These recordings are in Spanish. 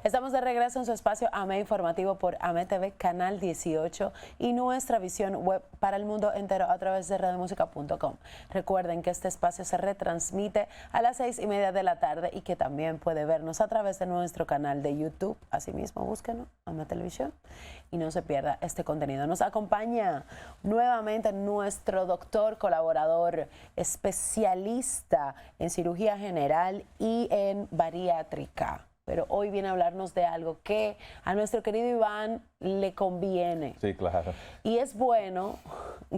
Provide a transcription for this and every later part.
Estamos de regreso en su espacio AME Informativo por AME TV, Canal 18 y nuestra visión web para el mundo entero a través de radiomusica.com. Recuerden que este espacio se retransmite a las 6:30 de la tarde y que también puede vernos a través de nuestro canal de YouTube. Asimismo, búsquenos, AME Televisión, y no se pierda este contenido. Nos acompaña nuevamente nuestro doctor, colaborador, especialista en cirugía general y en bariátrica. Pero hoy viene a hablarnos de algo que a nuestro querido Iván le conviene. Sí, claro. Y es bueno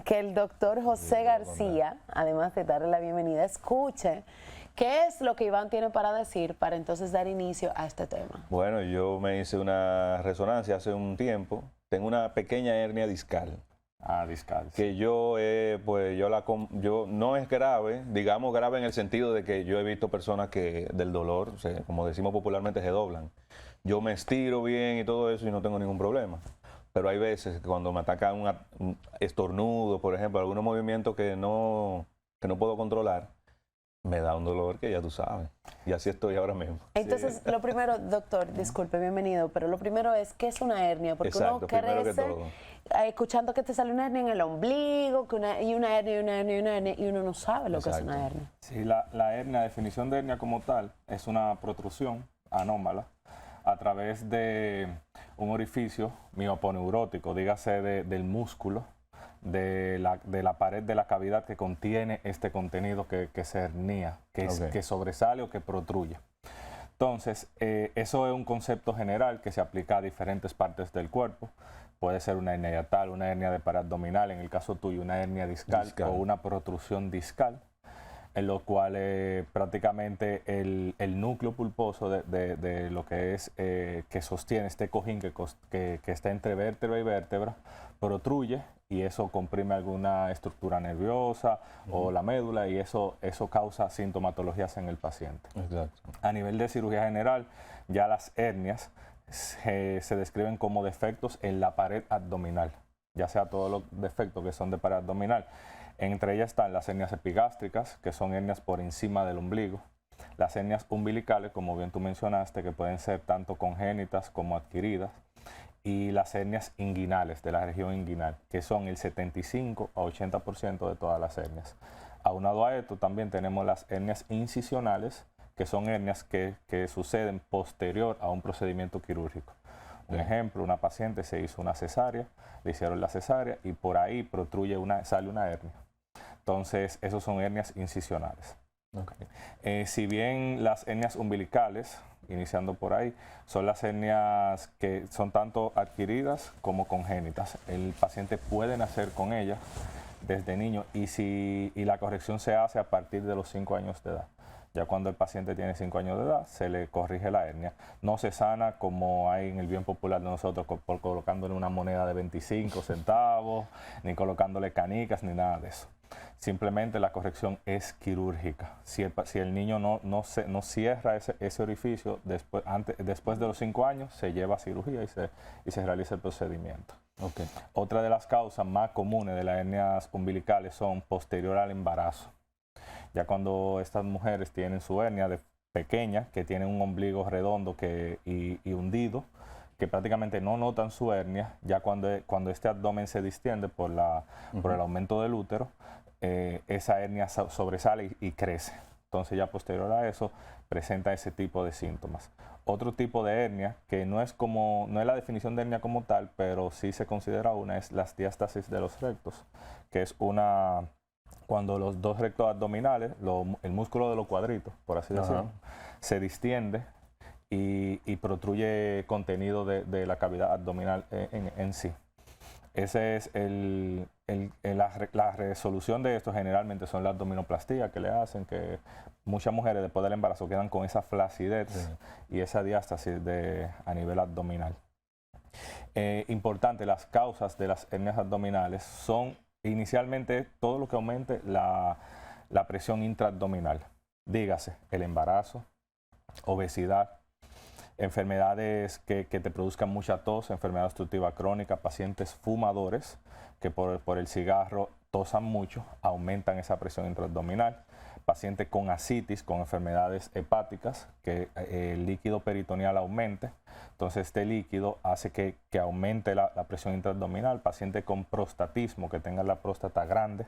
que el doctor José García, además de darle la bienvenida, escuche qué es lo que Iván tiene para decir para entonces dar inicio a este tema. Bueno, yo me hice una resonancia hace un tiempo. Tengo una pequeña hernia discal. Discal. Que yo, yo no es grave, digamos grave en el sentido de que yo he visto personas que del dolor, como decimos popularmente, se doblan. Yo me estiro bien y todo eso y no tengo ningún problema. Pero hay veces que cuando me ataca un estornudo, por ejemplo, algunos movimientos que no puedo controlar, me da un dolor que ya tú sabes. Y así estoy ahora mismo. Entonces, sí. Lo primero, doctor, disculpe, bienvenido, pero lo primero es, ¿qué es una hernia? Porque Exacto, uno primero que crece todo. Escuchando que te sale una hernia en el ombligo, y una hernia, y uno no sabe lo que es una hernia. Sí, la hernia, definición de hernia como tal, es una protrusión anómala a través de un orificio mioponeurótico, dígase del músculo, de la pared de la cavidad que contiene este contenido que se hernía, que sobresale o que protruye. Entonces, eso es un concepto general que se aplica a diferentes partes del cuerpo. Puede ser una hernia hiatal, una hernia de pared abdominal, en el caso tuyo una hernia discal. O una protrusión discal, en lo cual prácticamente el núcleo pulposo de lo que es que sostiene este cojín que está entre vértebra y vértebra, protruye y eso comprime alguna estructura nerviosa o la médula y eso causa sintomatologías en el paciente. Exacto. A nivel de cirugía general, ya las hernias se describen como defectos en la pared abdominal, ya sea todos los defectos que son de pared abdominal. Entre ellas están las hernias epigástricas, que son hernias por encima del ombligo, las hernias umbilicales, como bien tú mencionaste, que pueden ser tanto congénitas como adquiridas, y las hernias inguinales, de la región inguinal, que son el 75 a 80% de todas las hernias. Aunado a esto, también tenemos las hernias incisionales, que son hernias que suceden posterior a un procedimiento quirúrgico. Un ejemplo, una paciente se hizo una cesárea, le hicieron la cesárea y por ahí sale una hernia. Entonces, esos son hernias incisionales. Si bien las hernias umbilicales, iniciando por ahí, son las hernias que son tanto adquiridas como congénitas. El paciente puede nacer con ellas desde niño y la corrección se hace a partir de los 5 años de edad. Ya cuando el paciente tiene 5 años de edad, se le corrige la hernia. No se sana como hay en el bien popular de nosotros, por colocándole una moneda de 25 centavos, ni colocándole canicas, ni nada de eso. Simplemente la corrección es quirúrgica. Si el niño no cierra ese orificio, después de los 5 años, se lleva a cirugía y se realiza el procedimiento. Otra de las causas más comunes de las hernias umbilicales son posterior al embarazo. Ya cuando estas mujeres tienen su hernia pequeña, que tienen un ombligo redondo y hundido, que prácticamente no notan su hernia, ya cuando este abdomen se distiende por el aumento del útero, esa hernia sobresale y crece. Entonces ya posterior a eso presenta ese tipo de síntomas. Otro tipo de hernia, que no es la definición de hernia como tal, pero sí se considera una, es las diástasis de los rectos, que es cuando los dos rectos abdominales, el músculo de los cuadritos, por así decirlo, se distiende y protruye contenido de la cavidad abdominal en sí. Ese es la resolución de esto generalmente son la abdominoplastía que le hacen, que muchas mujeres después del embarazo quedan con esa flacidez y esa diástasis a nivel abdominal. Importante, las causas de las hernias abdominales son inicialmente todo lo que aumente la presión intraabdominal. Dígase, el embarazo, obesidad, enfermedades que te produzcan mucha tos, enfermedad obstructiva crónica, pacientes fumadores que por el cigarro tosan mucho, aumentan esa presión intraabdominal, pacientes con ascitis, con enfermedades hepáticas, que el líquido peritoneal aumente, Entonces este líquido hace que aumente la presión intraabdominal. Paciente con prostatismo que tenga la próstata grande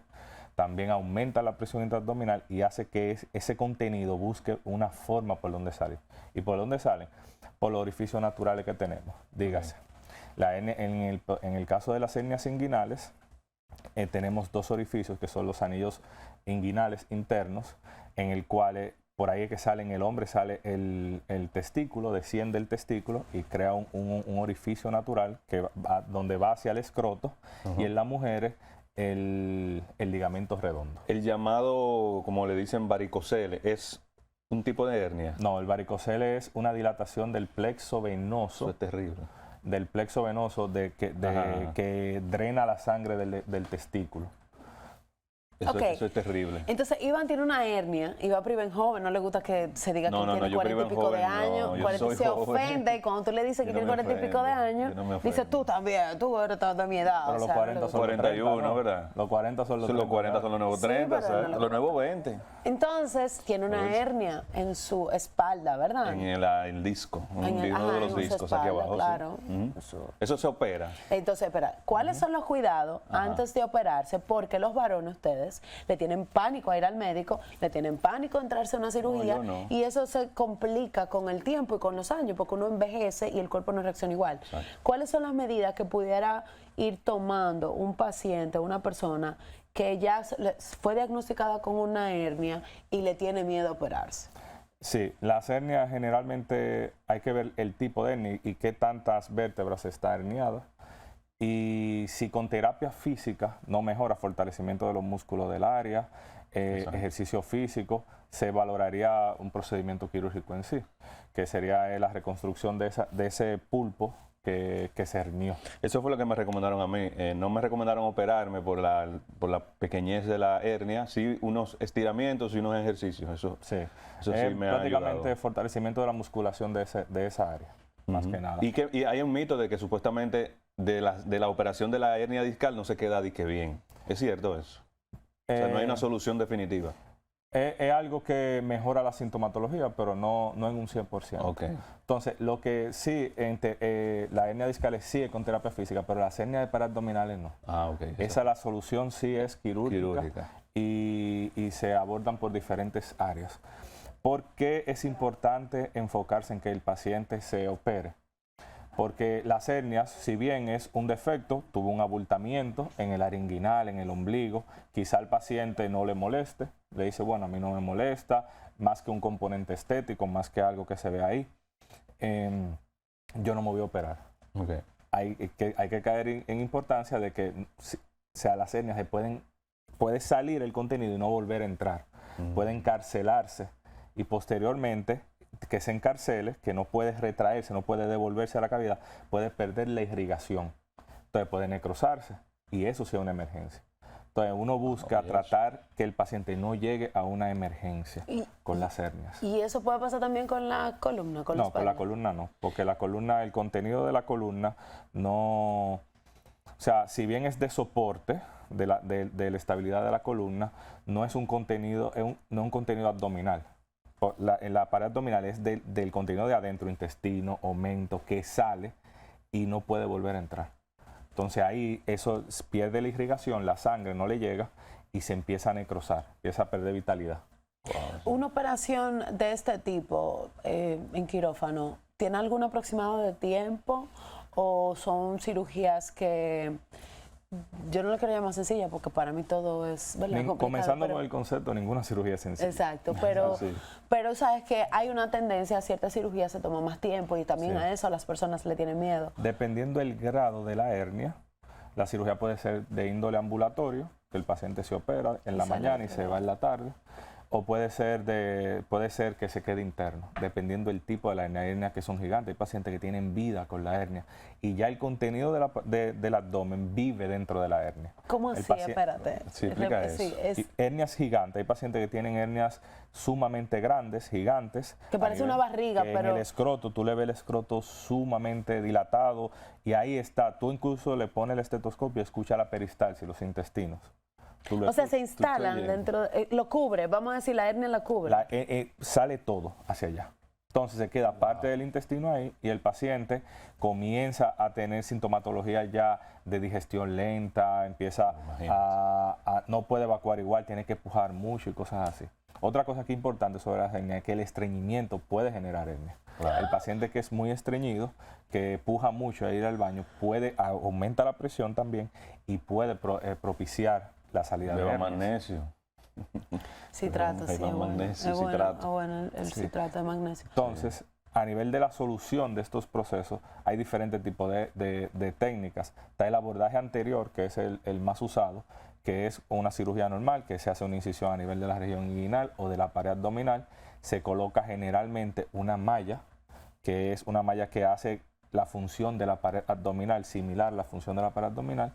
también aumenta la presión intraabdominal y hace que ese contenido busque una forma por donde salir. ¿Y por dónde salen? Por los orificios naturales que tenemos. Dígase, en el caso de las hernias inguinales, tenemos dos orificios que son los anillos inguinales internos, en el cual por ahí es que sale en el hombre, sale el testículo, desciende el testículo y crea un orificio natural donde va hacia el escroto, y en las mujeres el ligamento redondo. El llamado, como le dicen, varicocele, ¿es un tipo de hernia? No, el varicocele es una dilatación del plexo venoso. Eso es terrible. Del plexo venoso que drena la sangre del testículo. Eso es terrible. Entonces, Iván tiene una hernia, Iván Priven joven, no le gusta que se diga que tiene 40 y pico de años, 40 se ofende, y cuando tú le dices que tiene 40 y pico de años, dice tú también, tú eres de mi edad. Pero los 40 son 41, 30, ¿no? ¿verdad? Los 40 son los 30. Los 40 son los nuevos 30, ¿sabes? Los nuevos 20. Entonces, tiene una hernia en su espalda, ¿verdad? En el disco, uno de los discos aquí abajo. Claro. Sí. Eso se opera. Entonces, espera, ¿cuáles son los cuidados antes de operarse? Porque los varones, ustedes, le tienen pánico a ir al médico, le tienen pánico a entrarse a una cirugía, no. y eso se complica con el tiempo y con los años, porque uno envejece y el cuerpo no reacciona igual. Exacto. ¿Cuáles son las medidas que pudiera ir tomando un paciente, una persona que ya fue diagnosticada con una hernia y le tiene miedo a operarse? Sí, las hernias generalmente hay que ver el tipo de hernia y qué tantas vértebras está herniada. Y si con terapia física no mejora fortalecimiento de los músculos del área, ejercicio físico, se valoraría un procedimiento quirúrgico en sí, que sería la reconstrucción de ese pulpo que se hernió. Eso fue lo que me recomendaron a mí. No me recomendaron operarme por la pequeñez de la hernia, sí unos estiramientos y unos ejercicios. Eso sí me ha ayudado. Prácticamente fortalecimiento de la musculación de esa área, más que nada. Y hay un mito de que supuestamente de la operación de la hernia discal no se queda disque bien. ¿Es cierto eso? O sea, no hay una solución definitiva. Es algo que mejora la sintomatología, pero no en un 100%. Okay. Entonces, lo que sí, la hernia discal sí es con terapia física, pero las hernias paraabdominales no. Okay. Esa la solución sí es quirúrgica. Y se abordan por diferentes áreas. ¿Por qué es importante enfocarse en que el paciente se opere? Porque las hernias, si bien es un defecto, tuvo un abultamiento en el área inguinal, en el ombligo, quizá al paciente no le moleste, le dice, bueno, a mí no me molesta, más que un componente estético, más que algo que se ve ahí, yo no me voy a operar. Okay. Hay que caer en importancia de que las hernias puede salir el contenido y no volver a entrar, puede encarcelarse y posteriormente que se encarcele, que no puede retraerse, no puede devolverse a la cavidad, puede perder la irrigación. Entonces puede necrosarse y eso sí es una emergencia. Entonces uno busca tratar que el paciente no llegue a una emergencia con las hernias. ¿Y eso puede pasar también con la columna? No, con la columna no, porque la columna, el contenido de la columna no... O sea, si bien es de soporte de la estabilidad de la columna, no es un contenido, no es un contenido abdominal. En la pared abdominal es del contenido de adentro, intestino, omento, que sale y no puede volver a entrar. Entonces ahí eso pierde la irrigación, la sangre no le llega y se empieza a necrosar, empieza a perder vitalidad. Wow. Una operación de este tipo en quirófano, ¿tiene algún aproximado de tiempo o son cirugías que... Yo no la quiero llamar sencilla porque para mí todo es comenzando con el concepto, ninguna cirugía es sencilla. Exacto, pero sabes que hay una tendencia a ciertas cirugías se toma más tiempo y también a eso a las personas le tienen miedo. Dependiendo del grado de la hernia, la cirugía puede ser de índole ambulatorio, que el paciente se opera en la mañana y se va en la tarde, o puede ser que se quede interno, dependiendo del tipo de la hernia. Hay hernias que son gigantes, hay pacientes que tienen vida con la hernia y ya el contenido del abdomen vive dentro de la hernia. ¿Cómo así? Espérate. Sí, explica eso. Hernias gigantes, hay pacientes que tienen hernias sumamente grandes, gigantes. Que parece una barriga, pero... En el escroto, tú le ves el escroto sumamente dilatado y ahí está. Tú incluso le pones el estetoscopio y escucha la peristalsis, los intestinos. O sea, se instalan dentro, lo cubre, vamos a decir, la hernia la cubre. Sale todo hacia allá. Entonces se queda parte del intestino ahí y el paciente comienza a tener sintomatología ya de digestión lenta, empieza no puede evacuar igual, tiene que pujar mucho y cosas así. Otra cosa que es importante sobre la hernia es que el estreñimiento puede generar hernia. El paciente que es muy estreñido, que puja mucho a ir al baño, aumenta la presión también y puede propiciar la salida de hernias. magnesio. Citrato, sí, magnesio, citrato. Bueno, el citrato de magnesio. Entonces, a nivel de la solución de estos procesos, hay diferentes tipos de técnicas. Está el abordaje anterior, que es el más usado, que es una cirugía normal, que se hace una incisión a nivel de la región inguinal o de la pared abdominal. Se coloca generalmente una malla, que es una malla que hace la función de la pared abdominal, similar a la función de la pared abdominal,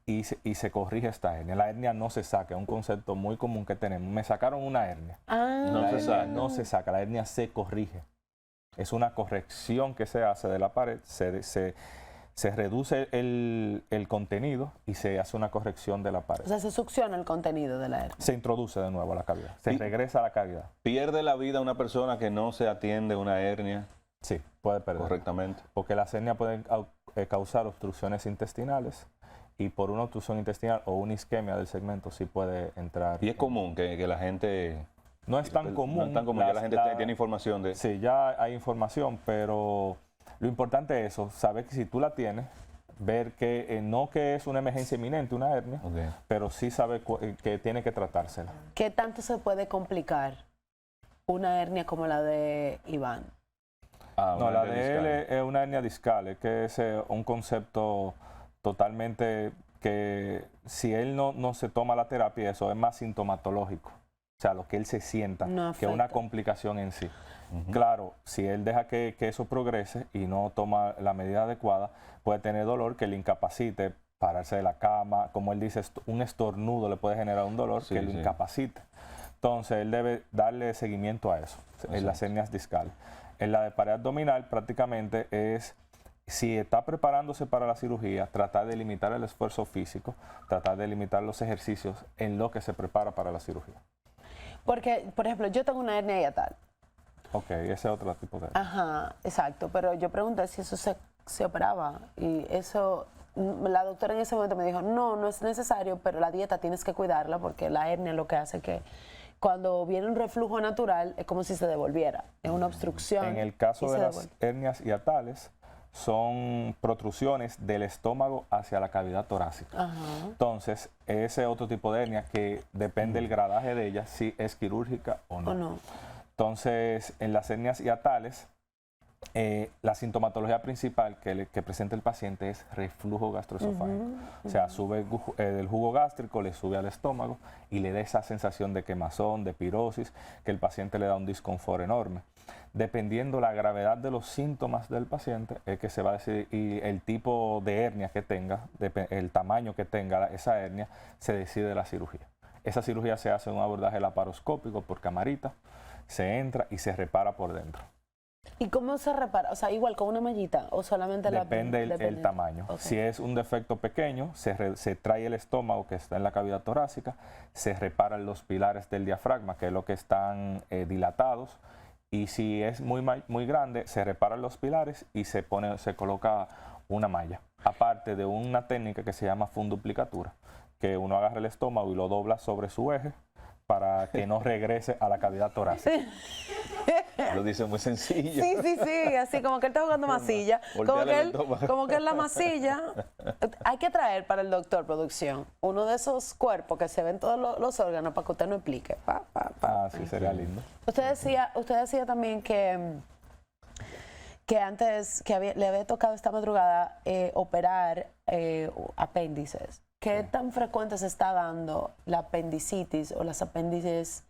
y se corrige esta hernia. La hernia no se saca, es un concepto muy común que tenemos. Me sacaron una hernia. No se saca, la hernia se corrige. Es una corrección que se hace de la pared, se reduce el contenido y se hace una corrección de la pared. O sea, se succiona el contenido de la hernia. Se introduce de nuevo a la cavidad, se regresa a la cavidad. ¿Pierde la vida una persona que no se atiende una hernia? Sí, puede perder. Correctamente. Porque las hernias pueden causar obstrucciones intestinales y por una obstrucción intestinal o una isquemia del segmento sí puede entrar. Y es común que la gente... No es tan común. No es tan común, ya la gente tiene información de... Sí, ya hay información, pero lo importante es eso, saber que si tú la tienes, ver que no que es una emergencia inminente, una hernia, pero sí saber que tiene que tratársela. ¿Qué tanto se puede complicar una hernia como la de Iván? No, la de él es una hernia discal, es que es un concepto totalmente que si él no se toma la terapia, eso es más sintomatológico. O sea, lo que él se sienta, que una complicación en sí. Claro, si él deja que eso progrese y no toma la medida adecuada, puede tener dolor que le incapacite, pararse de la cama. Como él dice, un estornudo le puede generar un dolor que lo incapacite. Entonces, él debe darle seguimiento a eso, en las hernias discales. En la de pared abdominal, prácticamente es, si está preparándose para la cirugía, tratar de limitar el esfuerzo físico, tratar de limitar los ejercicios en lo que se prepara para la cirugía. Porque, por ejemplo, yo tengo una hernia hiatal. Ok, ese es otro tipo de hernia. Ajá, exacto. Pero yo pregunté si eso se operaba. Y eso, la doctora en ese momento me dijo, no es necesario, pero la dieta tienes que cuidarla porque la hernia lo que hace que cuando viene un reflujo natural es como si se devolviera. Es una obstrucción. En el caso de las hernias hiatales, son protrusiones del estómago hacia la cavidad torácica. Entonces, ese otro tipo de hernia que depende del gradaje de ella, si es quirúrgica o no. Entonces, en las hernias hiatales, la sintomatología principal que presenta el paciente es reflujo gastroesofágico. O sea, sube el jugo gástrico, le sube al estómago y le da esa sensación de quemazón, de pirosis, que el paciente le da un disconfort enorme. Dependiendo la gravedad de los síntomas del paciente, es que se va a decidir, y el tipo de hernia que tenga, el tamaño que tenga esa hernia, se decide la cirugía. Esa cirugía se hace en un abordaje laparoscópico por camarita, se entra y se repara por dentro. ¿Y cómo se repara? O sea, igual con una mallita o solamente depende el tamaño. Okay. Si es un defecto pequeño, se trae el estómago que está en la cavidad torácica, se reparan los pilares del diafragma, que es lo que están dilatados, y si es muy grande, se reparan los pilares y se coloca una malla. Aparte de una técnica que se llama funduplicatura, que uno agarra el estómago y lo dobla sobre su eje para que no regrese a la cavidad torácica. Lo dice muy sencillo. Sí, así como que él está jugando masilla. Como que él la masilla. Hay que traer para el doctor producción uno de esos cuerpos que se ven todos los órganos para que usted no explique. Sí, sería lindo. Usted decía también que antes le había tocado esta madrugada operar apéndices. ¿Qué tan frecuente se está dando la apendicitis o las apéndices,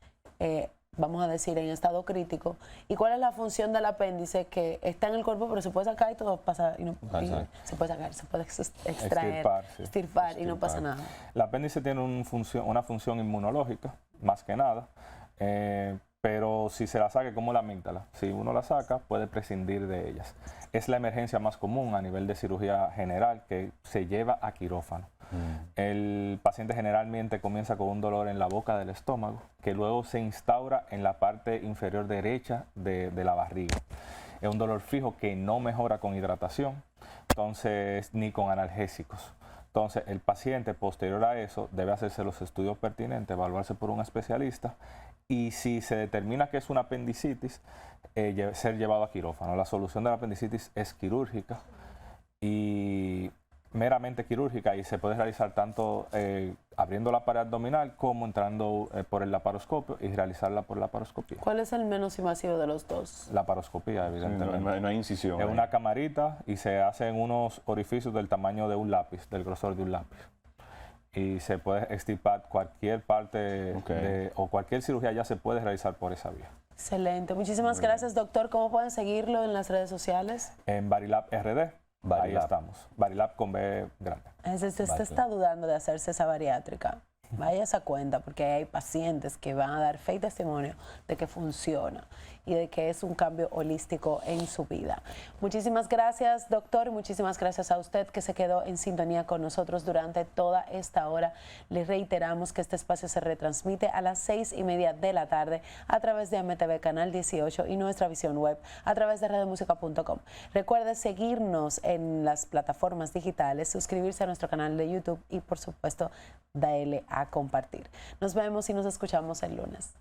vamos a decir, en estado crítico? ¿Y cuál es la función del apéndice que está en el cuerpo, pero se puede sacar y todo pasa? Se puede sacar, se puede extraer, extirpar y no pasa nada. El apéndice tiene una función inmunológica, más que nada. pero si se la saca, como la amígdala, si uno la saca, puede prescindir de ellas. Es la emergencia más común a nivel de cirugía general que se lleva a quirófano. El paciente generalmente comienza con un dolor en la boca del estómago, que luego se instaura en la parte inferior derecha de la barriga. Es un dolor fijo que no mejora con hidratación, entonces, ni con analgésicos. Entonces, el paciente posterior a eso debe hacerse los estudios pertinentes, evaluarse por un especialista y si se determina que es una apendicitis, ser llevado a quirófano. La solución de la apendicitis es quirúrgica y meramente quirúrgica y se puede realizar tanto abriendo la pared abdominal como entrando por el laparoscopio y realizarla por laparoscopía. ¿Cuál es el menos invasivo de los dos? Laparoscopía, evidentemente. No hay incisión. Es una camarita y se hace en unos orificios del tamaño de un lápiz, del grosor de un lápiz. Y se puede extirpar cualquier parte o cualquier cirugía ya se puede realizar por esa vía. Excelente. Muchísimas gracias, doctor. ¿Cómo pueden seguirlo en las redes sociales? En Barilab RD. Ahí Barilab. estamos. Barilab con B grande. Usted está dudando de hacerse esa bariátrica. Vaya esa cuenta porque hay pacientes que van a dar fe y testimonio de que funciona y de que es un cambio holístico en su vida. Muchísimas gracias, doctor, y muchísimas gracias a usted que se quedó en sintonía con nosotros durante toda esta hora. Le reiteramos que este espacio se retransmite a las 6:30 de la tarde a través de AMTV Canal 18 y nuestra visión web a través de radiomusica.com. Recuerde seguirnos en las plataformas digitales, suscribirse a nuestro canal de YouTube y, por supuesto, darle a compartir. Nos vemos y nos escuchamos el lunes.